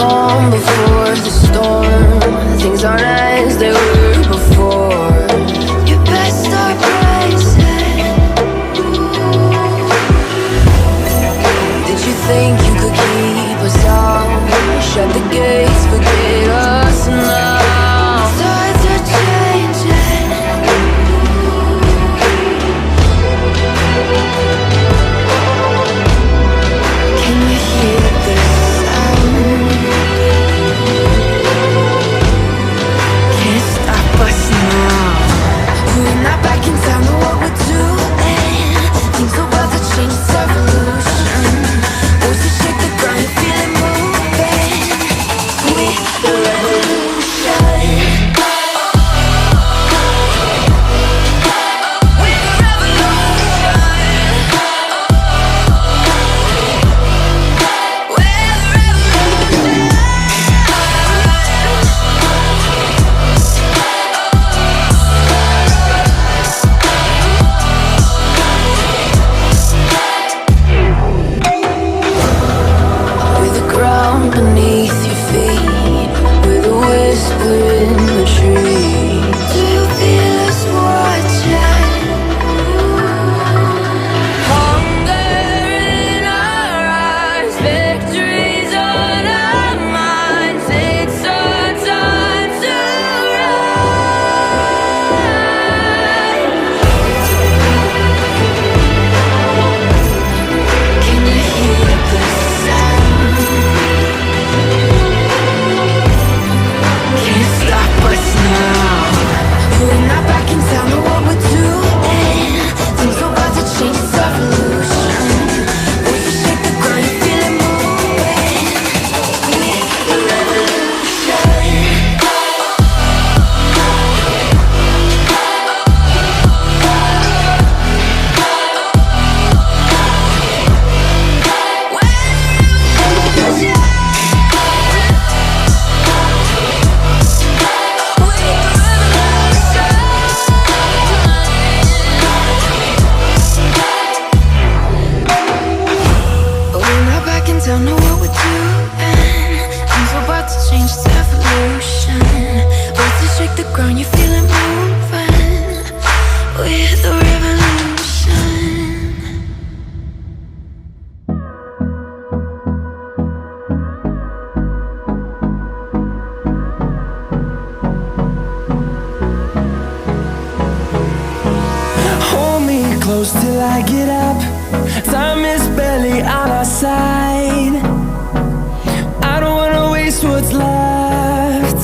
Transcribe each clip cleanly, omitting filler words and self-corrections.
calm before the storm. Things aren't as they were before. You best start rising. Did you think you could keep us out? Shut the gates, forget us now. Tides are changing. Can you hear the sound? Can't stop us now. We're not back in town, know what we're doing. Things are about to change, it's evolution. Voices shake the ground, you feel it moving. We're the revolution. Beneath your feet, with a whisper in the tree. Do you feel us watching? Hunger in our eyes, victories on our minds. It's our time to rise. Can you hear the sound? Can't stop us now. We're not back in town, know what we're doing. Things are about to change, it's evolution. Voices shake the ground, you feel it moving. We're the revolution. Don't know what we're doing. Things are about to change, it's evolution. Voices shake the ground, you feel it moving. We're the revolution. Hold me close till I get up. Time is barely on our side. I don't wanna waste what's left.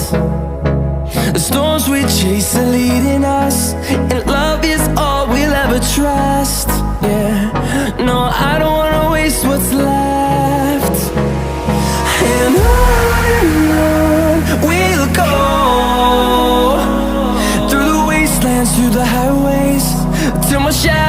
The storms we chase are leading us, and love is all we'll ever trust. Yeah, no, I don't wanna waste what's left. And on we'll go, through the wastelands, through the highways, till my shadow